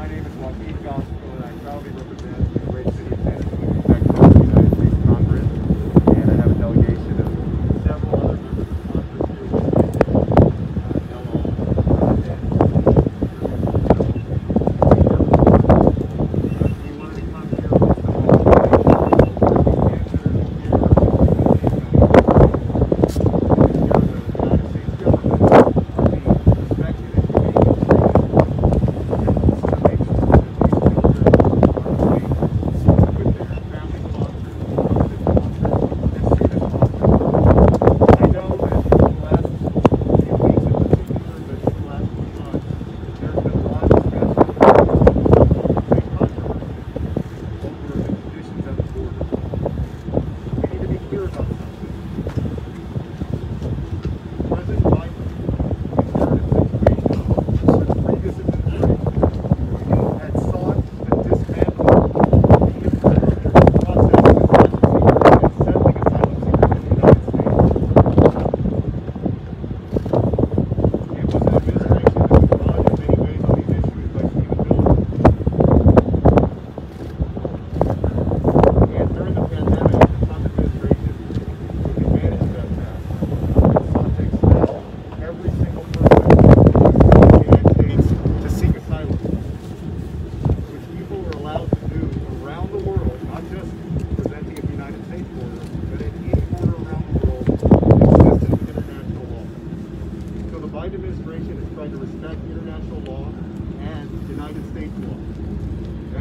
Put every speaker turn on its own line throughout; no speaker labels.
My name is Joaquin Castro, and I proudly represent the great city of San Antonio, Texas, in the United States Congress, and I have a delegation of several other members of Congress here with me. We wanted to come here with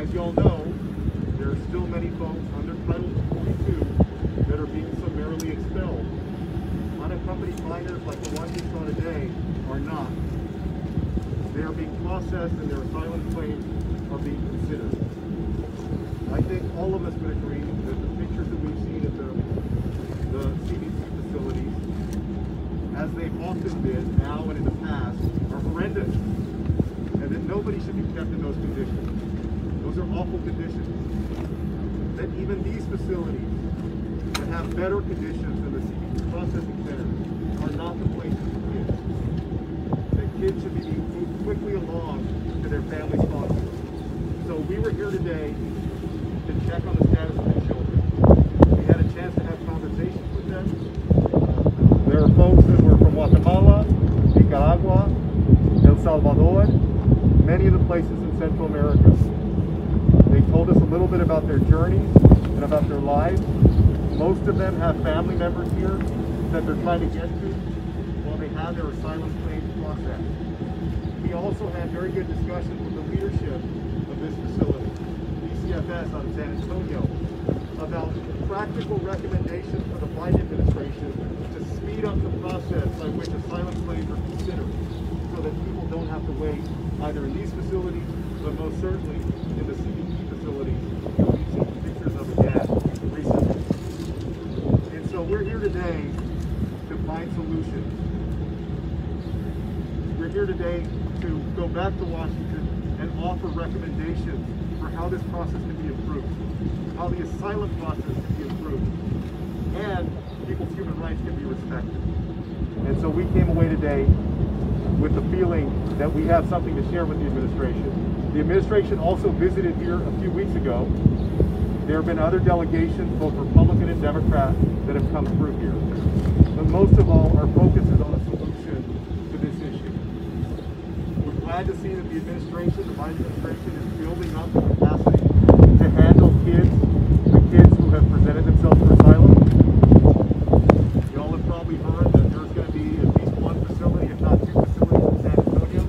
as you all know, there are still many folks under Title 42 that are being summarily expelled. Unaccompanied minors like the ones you saw today are not. They are being processed and their asylum claims are being considered. I think all of us would agree that the pictures that we've seen at the CDC facilities, as they've often been now and in the past, are horrendous, and that nobody should be kept in those conditions. Those are awful conditions. That even these facilities that have better conditions than the CDC processing centers are not the places for kids. That kids should be moved quickly along to their family sponsors. So we were here today to check on the status of the children. We had a chance to have conversations with them. There are folks that were from Guatemala, Nicaragua, El Salvador, many of the places in Central America. They told us a little bit about their journeys and about their lives. Most of them have family members here that they're trying to get to while they have their asylum claims processed. We also had very good discussions with the leadership of this facility, BCFS out of San Antonio, about practical recommendations for the Biden administration to speed up the process by which asylum claims are considered, so that people don't have to wait either in these facilities, but most certainly in the CDC facilities. We've seen pictures of again recently. And so we're here today to find solutions. We're here today to go back to Washington and offer recommendations for how this process can be improved, how the asylum process can be improved, and people's human rights can be respected. And so we came away today with the feeling that we have something to share with the administration. The administration also visited here a few weeks ago. There have been other delegations, both Republican and Democrat, that have come through here. But most of all, our focus is on a solution to this issue. We're glad to see that the administration, the Biden administration, is building up the capacity to handle the kids who have presented themselves for asylum. You all have probably heard that there's going to be at least one facility, if not two facilities in San Antonio.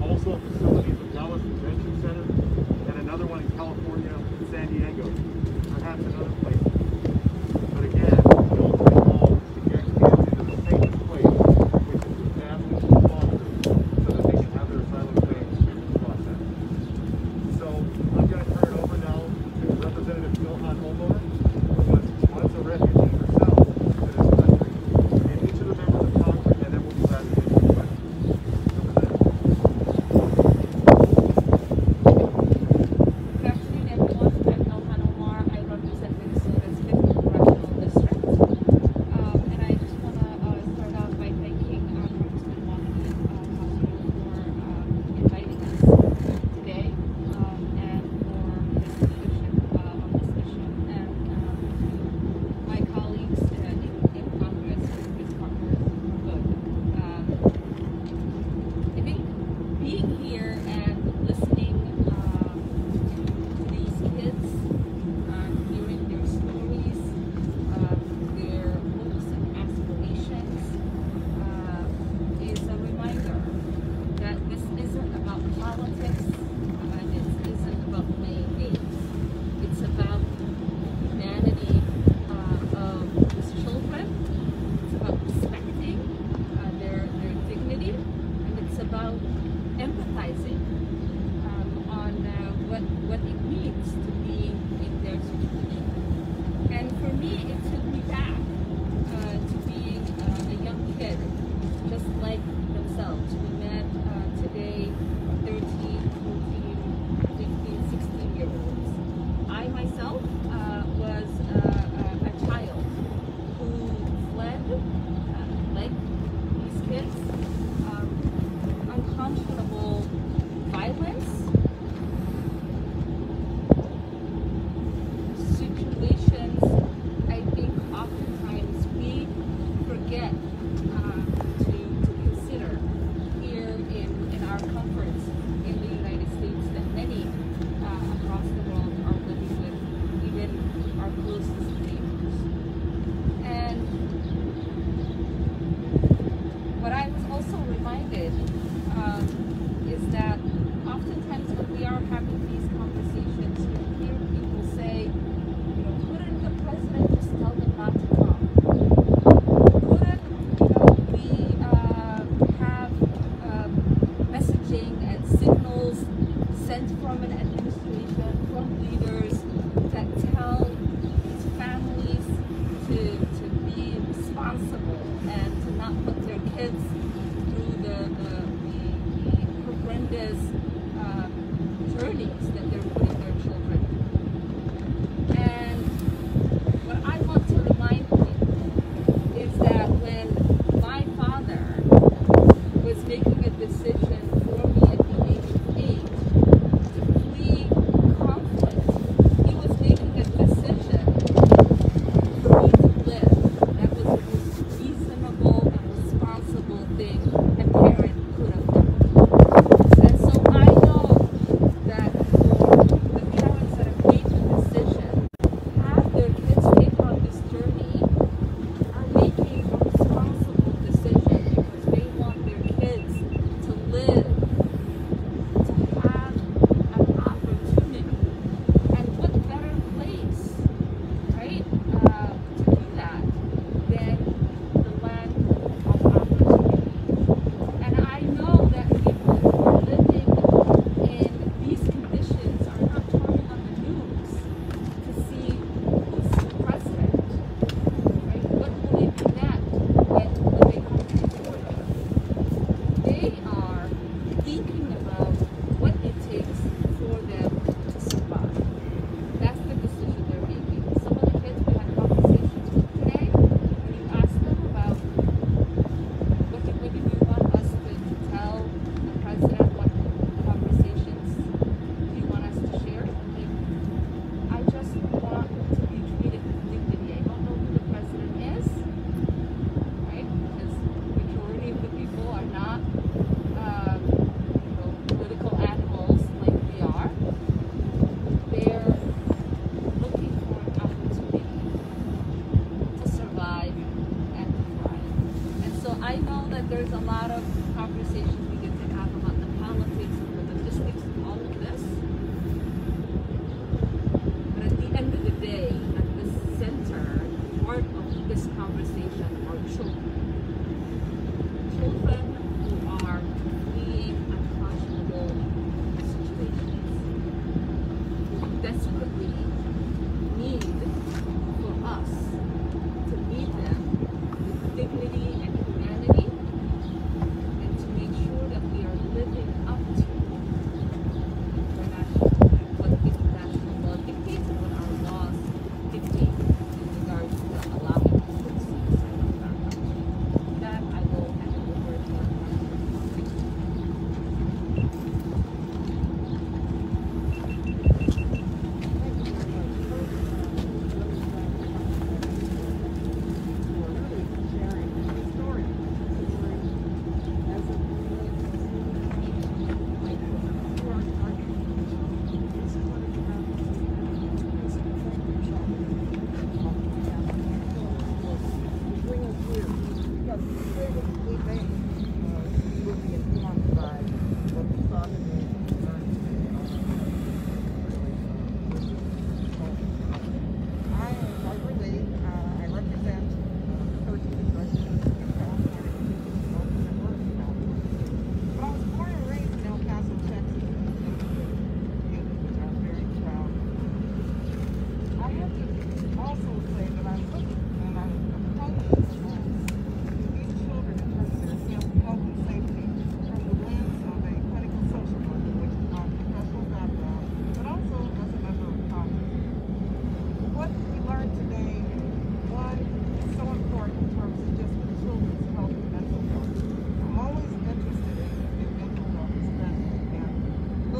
Also a facility at the Dallas Detention Center, and another one in California, San Diego, perhaps another place. But again, the ultimate goal is to get kids into the safest place, which is the families and sponsors, so that they can have their asylum claims processed. So
what it means to be in their situation. And for me, it took me back to being a young kid, just like themselves. We met today 13, 14, 15, 16-year-olds. I myself was a child who fled, like these kids, unconscionable violence, situations. I think oftentimes we forget to consider here in our comforts in the United States that many across the world are living with, even our closest neighbors. And what I was also reminded is that oftentimes when we are having these conversations, you hear people say, you know, couldn't the president just tell them not to come? Couldn't, we have messaging and signals sent from an administration, from leaders that tell these families to be responsible and to not put their kids through the horrendous journeys that they're putting their children. And what I want to remind people is that when my father was making a decision for me at the age of 8 to flee conflict, he was making a decision for me to live. That was the most reasonable and responsible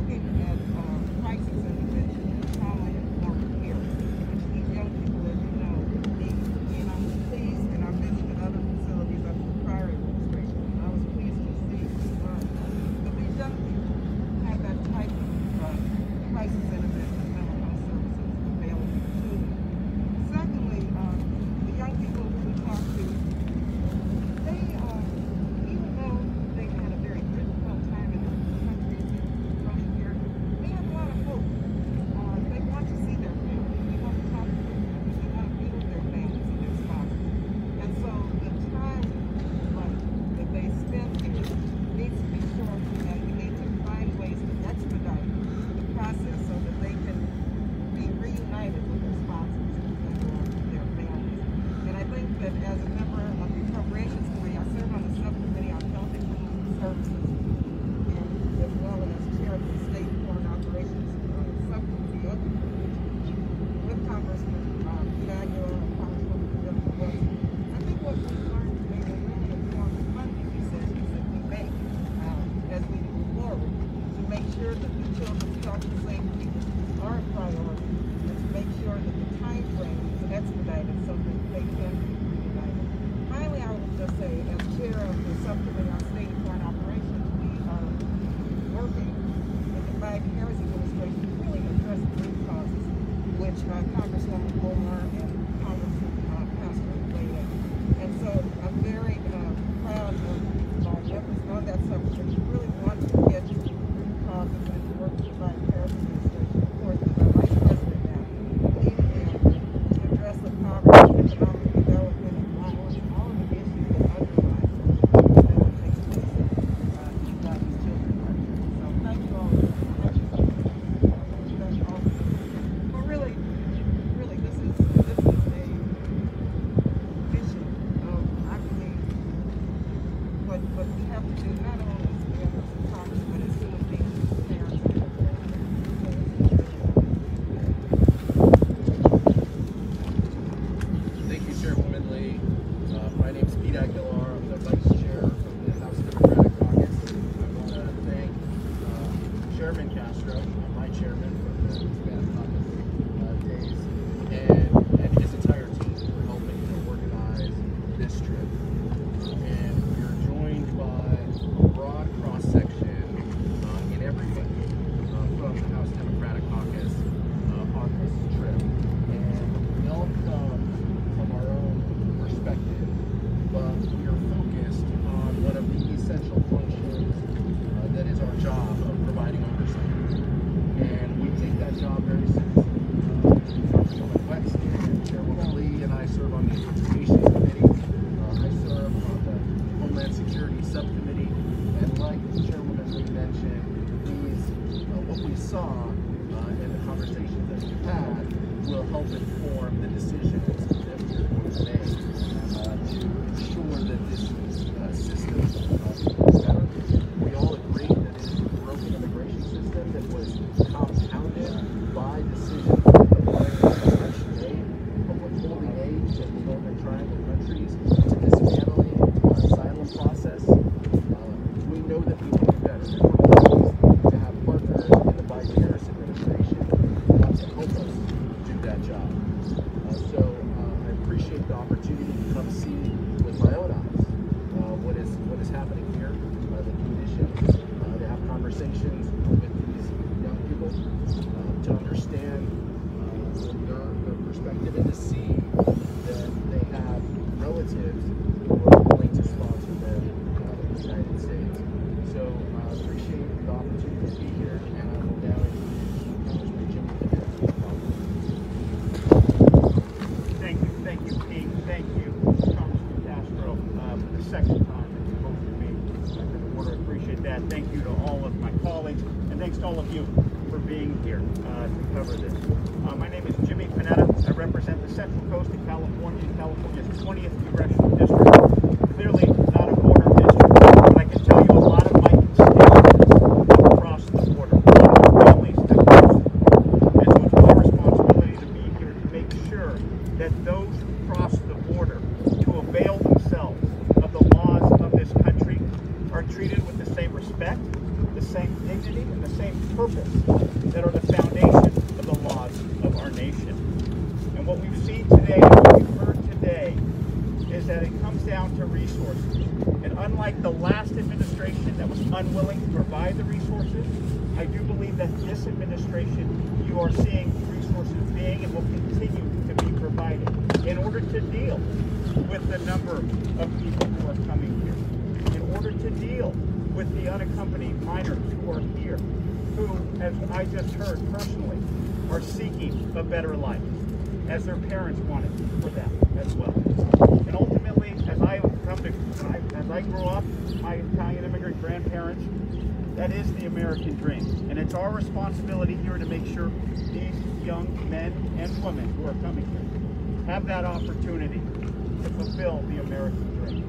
looking at crisis intervention and trauma-informed care, which these young people, as you know, need. And I'm pleased, and I visited other facilities under the prior administration, and I was pleased to see that these young people have that type of crisis intervention mental health services available to them. Secondly, the young people we talk to, they, even though they've had a very difficult time in the country coming here, they have a lot of hope. They want to see their families. They want to talk to their families. They want to be with their families and their spouses. And so the time that they spend here needs to be short, and we need to find ways to expedite the process so that they can be reunited with their spouses and their families. And I think that as a member of the Appropriations Committee, I serve on the subcommittee on health and human services, and as well as chair of the State Foreign Operations subcommittee of the committee with Congressman Aguilar and Congresswoman Wilson. I think what we've learned today will really inform the funding decisions that we make as we move forward to make sure that the children's health and safety are a priority, and to make sure that the time frame is expedited so that they can be reunited. Finally, I would just say, as chair of the subcommittee on state and foreign operations, we are working with the Biden-Harris administration to really address the root causes, which Congresswoman Omar and Congressman Castro laid out. And so I'm very proud of my efforts on that subcommittee. We really want to get to the root causes and to work with the Biden-Harris administration, of course, with our Vice President now, leading them to address the poverty, economic development, and violence, and all of the issues that underlie what takes place in these children right here. So thank you all very much. Thank you all. But really, this is a mission of, I believe, what we have to do, not only as members of Congress, but as human beings, as parents, and as
Thank you, Chairwoman Lee. My name is Pete Aguilar. I'm the Vice Chair of the House Democratic Caucus. I want to thank Chairman Castro, my chairman from the Democratic Caucus days, and his entire team for helping to organize this trip. And we are joined by a broad cross-section in everybody from the House Democratic Caucus on this trip. And we all come from our own perspective, but we are focused on one of the essential functions that is our job of providing oversight. And we take that job very seriously. Congresswoman Wexton and Chairwoman Lee and I serve on the Appropriations Committee. I serve on the Homeland Security Subcommittee. And like Chairwoman Lee mentioned, what we saw and the conversations that we've had will help inform the decisions that we are going to make to ensure that this system is better. We all agree that it is a broken immigration system that was compounded by decisions that the Biden administration made, from withholding aid to the Northern Triangle countries to dismantling the asylum process. We know that we can do better. And we're pleased to have partners in the Biden-Harris administration who want to help us do that job. So I appreciate the opportunity to come see with my own eyes what is happening here, the conditions, to have conversations with these young people, to understand their perspective and to see that they have relatives who are willing to sponsor them in the United States. So I appreciate the opportunity to be here, and I will now introduce Congressman Jimmy Panetta.
Thank you, Pete. Thank you, Congressman Castro, for the second time that you hosted me at the border. I appreciate that. Thank you to all of my colleagues, and thanks to all of you for being here to cover this. My name is Jimmy Panetta. I represent the Central Coast of California, California's 20th Congressional District. Clearly not a border district, but I can tell you a lot of my constituents across the border, a lot of families that cross the border. And so it's my responsibility to be here to make sure that those who cross the border to avail themselves of the laws of this country are treated with the same respect, the same dignity, and the same same purpose that are the foundation of the laws of our nation. And what we've seen today, what we've heard today, is that it comes down to resources. And unlike the last administration that was unwilling to provide the resources, I do believe that this administration, you are seeing resources being and will continue to be provided in order to deal with the number of people who are coming here, in order to deal with the unaccompanied minors who are here, who, as I just heard personally, are seeking a better life, as their parents wanted for them as well. And ultimately, as I grew up, my Italian immigrant grandparents, that is the American dream. And it's our responsibility here to make sure these young men and women who are coming here have that opportunity to fulfill the American dream.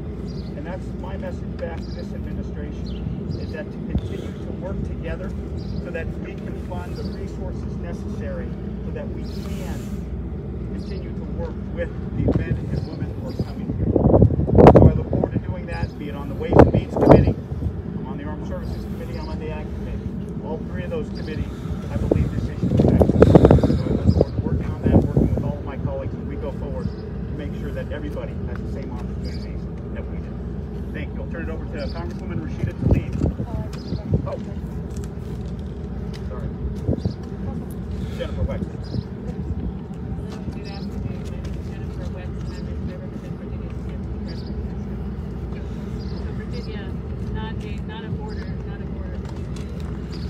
And that's my message back to this administration, is that to continue to work together so that we can fund the resources necessary so that we can continue to work with these men and women who are coming here. So I look forward to doing that, be it on the Ways and Means Committee, I'm on the Armed Services Committee, I'm on the Ag Committee. All three of those committees, I believe this issue is excellent. So I look forward to working on that, working with all of my colleagues as we go forward to make sure that everybody has the same opportunities that we do. Thank you. I'll turn it over to Congresswoman Rashida Tlaib. Oh. Sorry. Jennifer Wex.
Good afternoon. My name is Jennifer Wex, and I represent Virginia's 10th Congressman. So Virginia, not a border,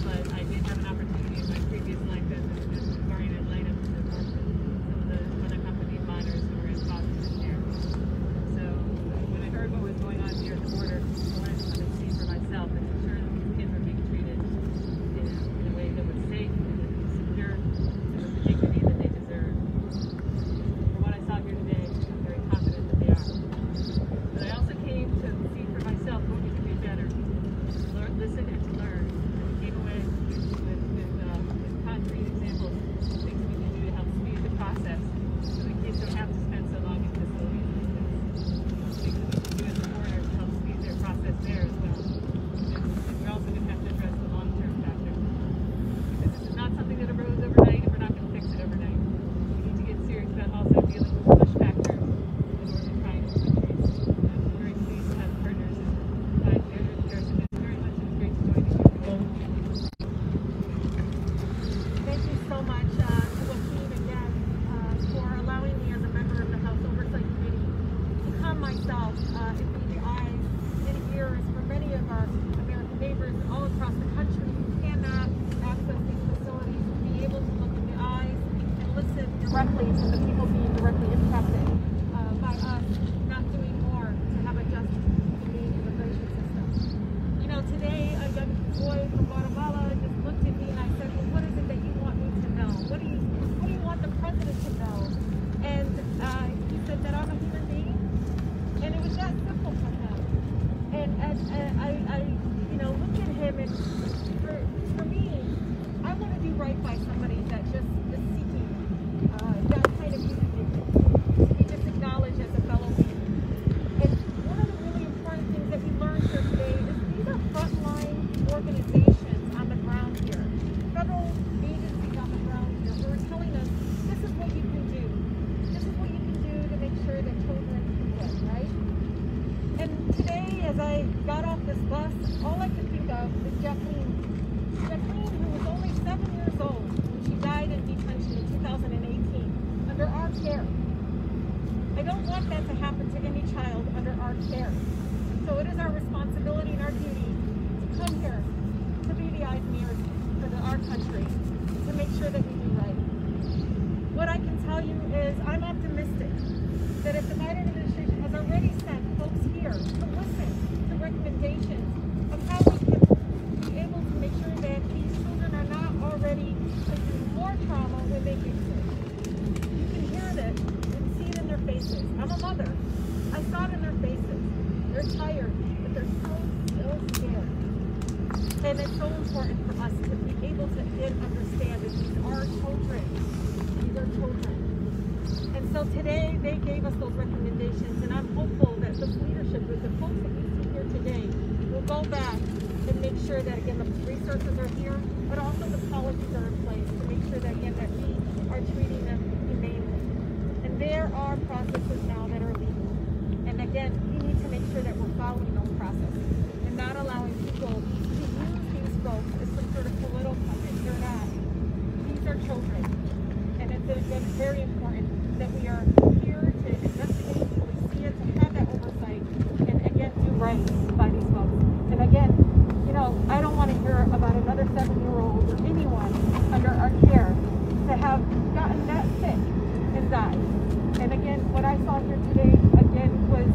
but I did have an opportunity in my previous life as a guardian ad litem to work with some of the unaccompanied minors who were in foster care. So when I heard what was going on here at the border, I wanted to come and see for myself and ensure that these kids were being treated in a way that was safe and secure and with the dignity that they deserve. From what I saw here today, I'm very confident that they are. But I also came to see for myself what we could do better. Listen and to learn. And came away with concrete examples of things we can do to help speed the process so that kids don't have to spend so long in facilities. Things that we can do as a border to help speed their process there as well. And we're also going to have to address the long-term factor. Because this is not something that arose overnight, and we're not going to fix it overnight. We need to get serious about also dealing with the push factor in order to try and increase. I'm very pleased to have partners in Harrison. Very much. It's great to join you here today.
Thank you so much, Joaquin, again, for allowing me as a member of the House Oversight Committee to come myself and be the eyes and ears for many of our American neighbors all across the country who cannot access these facilities, to be able to look in the eyes and listen directly to the people being directly impacted by us not doing more to have a just and humane immigration system. You know, today a young boy from Guatemala just looked at me and I said, well, what is it that you want me to know? What do you want the president to know? And he said that I'm a human being. And it was that simple for him. And I looked at him, and for me, I want to do right by somebody that just is seeking that kind of human being, to be just acknowledged as a fellow being. And one of the really important things that we learned here today is these are frontline organizations on the ground here, federal agencies on the ground here who are telling us this is what you can do. This is what you can do to make sure that children can live, right? And today, as I got off this bus, all I could think of is Jacqueline. Jacqueline, who was only 7 years old when she died in detention in 2018 under our care. I don't want that to happen to any child under our care. So it is our responsibility and our duty to come here, to be the eyes and ears for our country, to make sure that we do right. What I can tell you is I'm optimistic that if the Biden administration has already sent folks here to listen to recommendations of how we can be able to make sure that these children are not already facing more trauma when they get here. You can hear this and see it in their faces. I'm a mother. I saw it in their faces. They're tired, but they're so scared. And it's so important for us to be able to understand that these are children. These are children. And so today they gave us those recommendations, and I'm hopeful that this leadership with the folks that we see here today will go back and make sure that, again, the resources are here, but also the policies are in place to make sure that, again, that we are treating them humanely. And there are processes now that are legal. And again, we need to make sure that we're following those processes and not allowing people to use these folks as some sort of political puppet. They're not. These are children. And it's again very important that we are here to investigate, to see it, to have that oversight, and again do right by these folks. And again, you know, I don't want to hear about another 7-year-old or anyone under our care to have gotten that sick and died. And again, what I saw here today, again, was,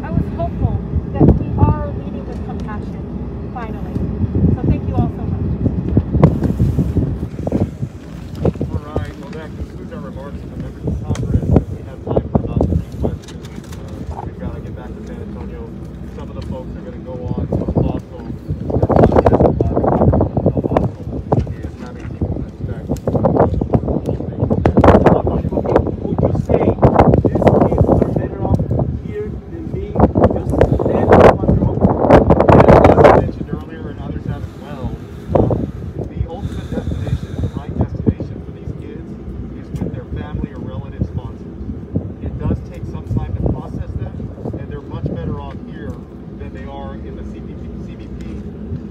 I was hopeful that we are leading with compassion, finally. So thank you all so much.
All right, well that concludes our remarks to the members of Congress. We have time for about 3 questions. We've got to get back to San Antonio. Some of the folks are going to go on to a hostel. Is having people inspect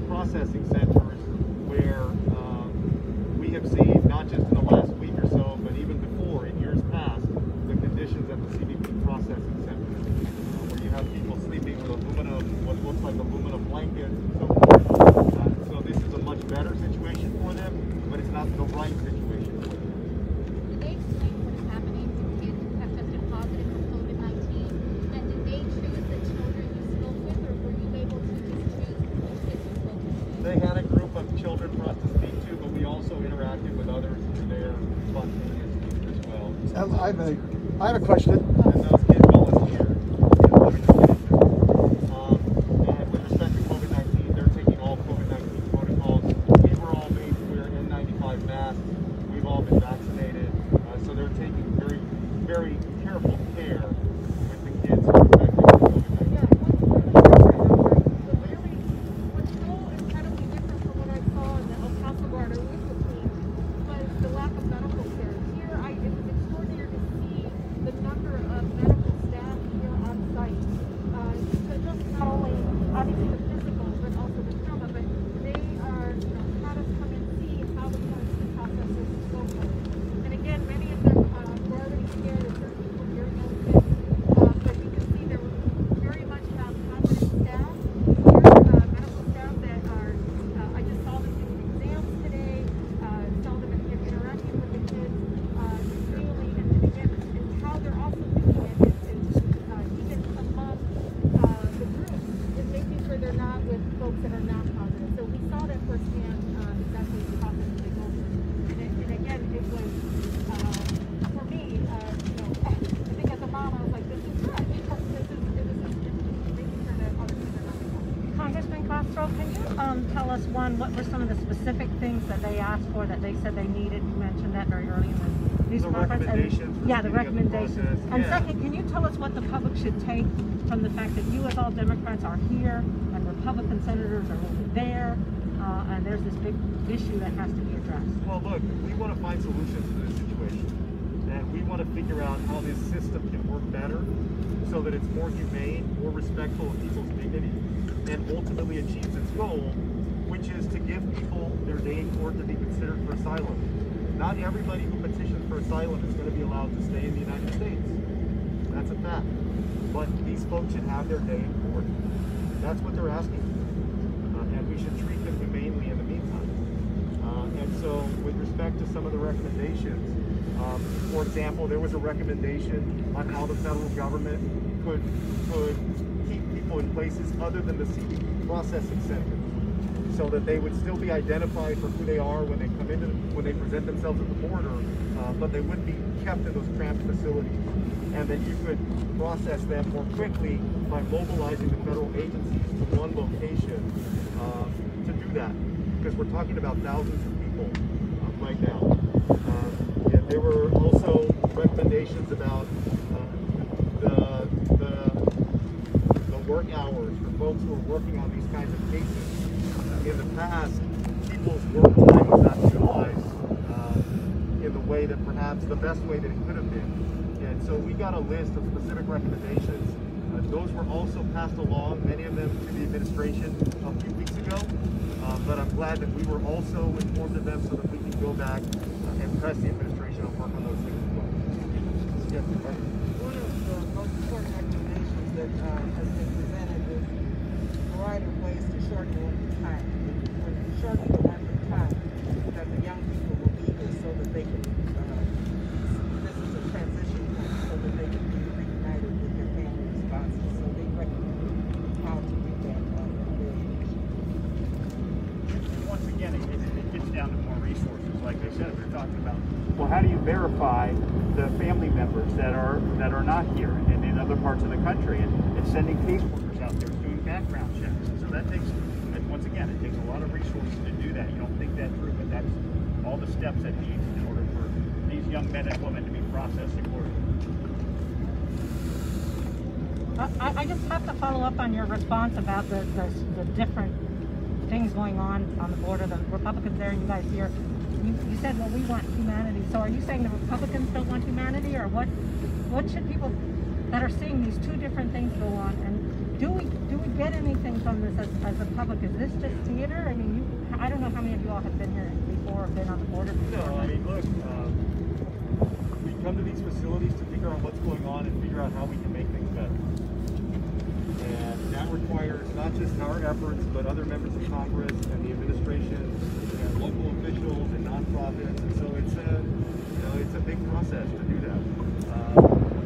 processing centers where we have seen, not just in the last week or so, but even before, in years past, the conditions at the CBP processing centers, where you have people sleeping with aluminum, what looks like aluminum blankets and so forth. So this is a much better situation for them, but it's not the right situation for them.
Did they explain what is happening to kids who have tested positive for COVID-19? And did they choose the children you spoke with, or were you able to just choose which kids you spoke with?
They had a group of children for us to speak to, but we also interacted with others through their spontaneous speech as well.
I have a question.
And those kids volunteered. And with respect to COVID-19, they're taking all COVID-19 protocols. We were all made to wear N95 masks. We've all been vaccinated. So they're taking very, very careful care with the kids who are infected with COVID-19.
Yeah, what's so incredibly different from what I saw in the El Paso Guard or Luisa team was the lack of medical care. Here, it was extraordinary to see the number of medical staff here on site. To just not only, obviously, the physical, but also the trauma, but they are, had us come and see how the quarantine process is so good. And again, many of them were already scared of certain people hearing those kids. But you can see there very much have competent staff here, medical staff that are, I just saw them doing exams today, saw them interacting with the kids, daily, and again, and how they're also doing it is even among the group, is making sure they're not with folks that are not positive. So we saw that firsthand, exactly the process they go through. And again, it was, for me, I think as a mom, I was like, this is good. This is making sure that other kids are not involved.
Congressman Castro, can you tell us, one, what were some of the specific things that they asked for that they said they needed? You mentioned that very early in the news
The
conference.
recommendations for
Yeah, the
speeding up the
recommendations.
process.
And
Yeah.
second, can you tell us what the public should take from the fact that you, as all Democrats, are here and Republican senators are over there, and there's this big issue that has to be addressed?
Well, look, we want to find solutions to this situation. And we want to figure out how this system can work better so that it's more humane, more respectful of people's dignity, and ultimately achieves its goal, which is to give people their day in court to be considered for asylum. Not everybody who petitions for asylum is going to be allowed to stay in the United States. That's a fact. But these folks should have their day in court. That's what they're asking for. And we should treat them humanely in the meantime. And so with respect to some of the recommendations, for example, there was a recommendation on how the federal government could keep people in places other than the CBP processing center, so that they would still be identified for who they are when they come in, when they present themselves at the border, but they wouldn't be kept in those cramped facilities. And that you could process them more quickly by mobilizing the federal agencies to one location to do that. Because we're talking about thousands of people right now. And there were also recommendations about the work hours hours for folks who are working on these kinds of cases. In the past, people's work time was not utilized in the way that perhaps the best way that it could have been. And so we got a list of specific recommendations. Those were also passed along, many of them to the administration a few weeks ago. But I'm glad that we were also informed of them so that we can go back and press the administration and work on those things as well. Yes,
one of the most important recommendations that has been presented is a variety of ways to shorten the working time. When you shorten the working time, that the young people will be here so that they can, this is a transition point, so that they can be reunited with their family spouses. So they recommend how to do that.
Once again, it gets down to more resources. Like I said, we're talking about, well, how do you verify the family members that are not here and in other parts of the country? And it's sending caseworkers out there doing background checks. And so that takes, once again, it takes a lot of resources to do that. You don't think that through, but that's all the steps that needs in order for these young men and women to be processed accordingly.
I just have to follow up on your response about the different things going on the border, the Republicans there and you guys here. You said, well, we want humanity. So are you saying the Republicans don't want humanity, or what should people that are seeing these two different things go on, and do we get anything from this as a public? Is this just theater? I mean, I don't know how many of you all have been here before or been on the border before.
No, I mean, look, we come to these facilities to figure out what's going on and figure out how we can make things better. And that requires not just our efforts, but other members of Congress and the administration and local officials and nonprofits. And so it's a big process to do that.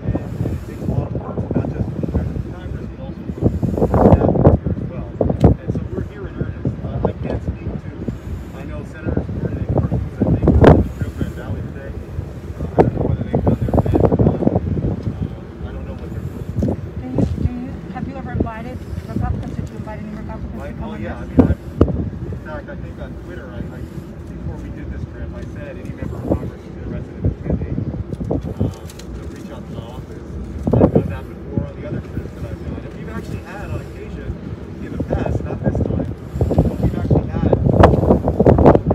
And it takes a lot of work, not just from members of Congress, but also from staff here as well. And so we're here in earnest. I can't speak to, I know Senators Gordon and Cruz, I think, are in Rio Grande Valley today. I don't know whether they've done their event or not. I don't know what they're doing.
Have you ever invited Republicans? Did you invite any Republicans to come on
yeah,
this?
I mean, in fact, I think on Twitter, before we did this trip, I said any member of Congress who's interested in attending to reach out to my office. I've done that before on the other trips that I've done. And we've actually had, on occasion, in the past, not this time, but we've actually had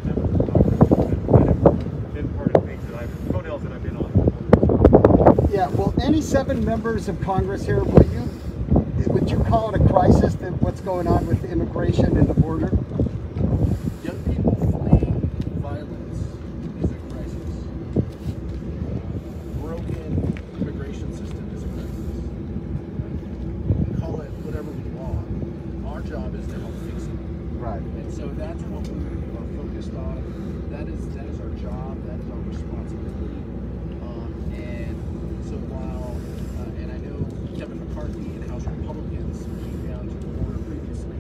members of Congress that have been part of things that hotels that I've been on.
Yeah, well, any 7 members of Congress here, would you call it a crisis, that what's going on with immigration and the border?
Young people fleeing violence is a crisis. Broken immigration system is a crisis. We can call it whatever we want. Our job is to help fix it.
Right.
And so that's what we are focused on. That is our job. That is our responsibility. And so while, and I know Kevin McCarthy and House Republicans came down to the border previously,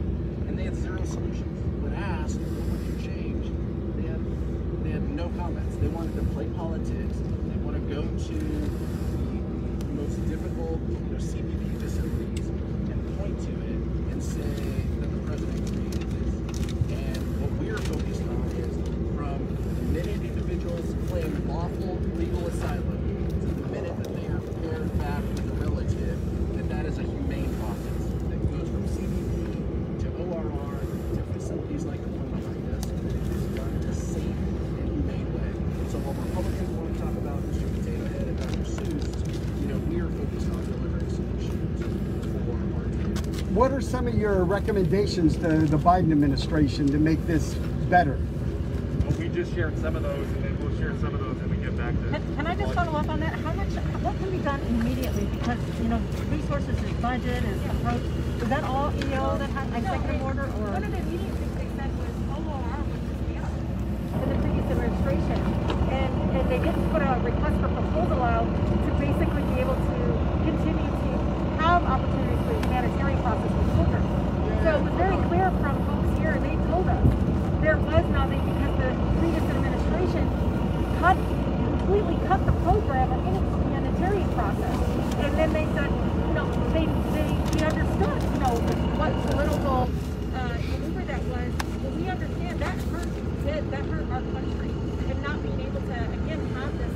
and they had 0 solutions. When asked, what would you change? They had no comments. They wanted to play politics. They want to go to the most difficult, CBP facilities and point to it and say that the president created this. And what we're focused on is from the minute individuals claim lawful legal asylum to the minute that they are paired back with a relative, that is a humane process that goes from CBP to ORR to facilities like the one behind us, and it is done in a safe and humane way. So while Republicans want to talk about Mr. Potato Head and Dr. Seuss, we are focused on delivering solutions for our team.
What are some of your recommendations to the Biden administration to make this better?
Well, we just shared some of those, and then we'll share some of those when we get back to
Can I just follow up on that? What can be done immediately? Because, resources is budget, is approach. Is that all EO that has executive order, or?
One of the immediate things they said was ORR was just the other in the previous administration. And they didn't put a request for proposal out to basically be able to continue to have opportunities for the humanitarian process with children. So it was very clear from folks here, they told us there was nothing because the previous administration completely cut the program on any humanitarian process. And then they said, they understood, what political maneuver that was. But we understand that hurt our country, and not being able to, again, have this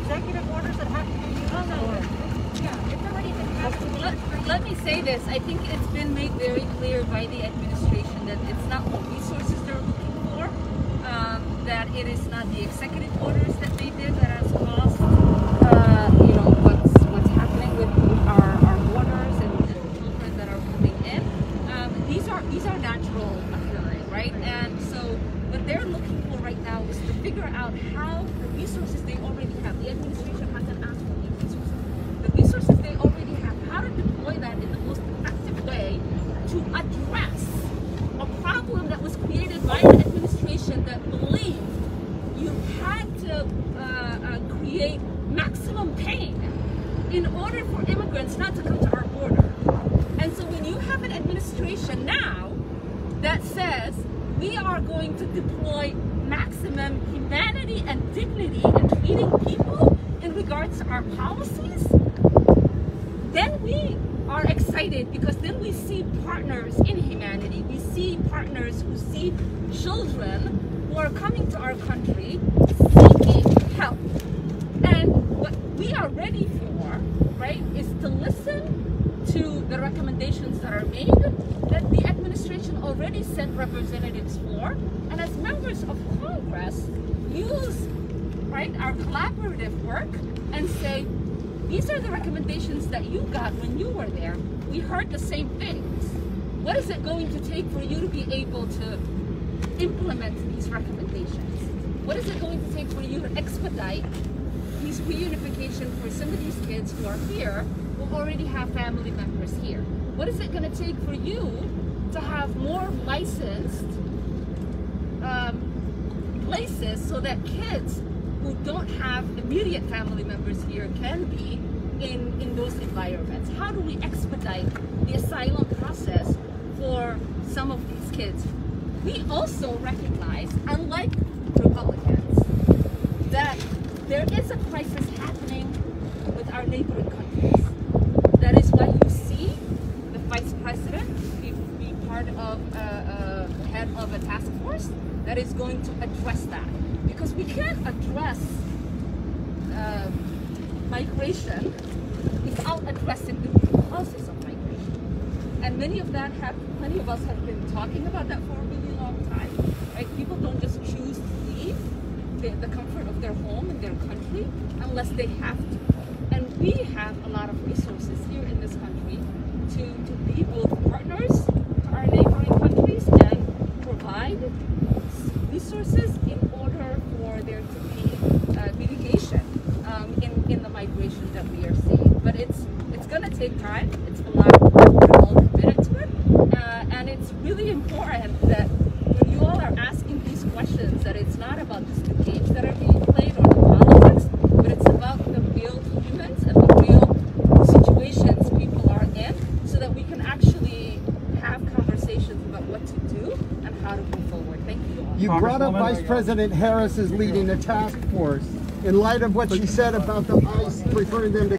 executive orders that have to be used?
Oh, no. Yeah, it's already been passed.
Let me say this. I think it's been made very clear by the administration that it's not what resources they're looking for, that it is not the executive orders that they did that has caused, what's happening with our borders and children that are coming in. These are natural occurring, right? And so what they're looking for right now is to figure out how the resources they already have. The administration hasn't asked for these resources. The resources they already have, how to deploy that in the most effective way to address a problem that was created by an administration that believed you had to create maximum pain in order for immigrants not to come to our border. And so when you have an administration now that says we are going to deploy maximum humanity and dignity in treating people in regards to our policies, then we are excited because then we see partners in humanity. We see partners who see children who are coming to our country seeking help. And what we are ready for, right, is to listen to the recommendations that are made that the administration already sent representatives for, and as members of Congress use, right, our collaborative work and say, these are the recommendations that you got when you were there. We heard the same things. What is it going to take for you to be able to implement these recommendations? What is it going to take for you to expedite these reunification for some of these kids who are here who already have family members here? What is it going to take for you to have more licensed places so that kids who don't have immediate family members here can be in those environments? How do we expedite the asylum process for some of these kids? We also recognize, unlike Republicans, that there is a crisis happening with our neighboring countries. That is why you see the Vice President be part of head of a task force that is going to address that. Because we can't address migration without addressing the causes of migration. And many of us have been talking about that for a really long time. Right? People don't just choose to leave the comfort of their home and their country unless they have to. And we have a lot of resources here in this country to be both partners to our neighboring countries and provide resources in order for there to be mitigation in the migration that we are seeing. But it's going to take time. It's a lot of work. We're all committed to it. And it's really important that when you all are asking these questions, that it's not about just the games that are being played or the politics, but it's about the real humans and the real situations people are in, so that we can actually have conversations about what to do and how to move forward. Thank you all.
You brought up Vice President Harris is leading a task force. In light of what she said about the ICE preferring them to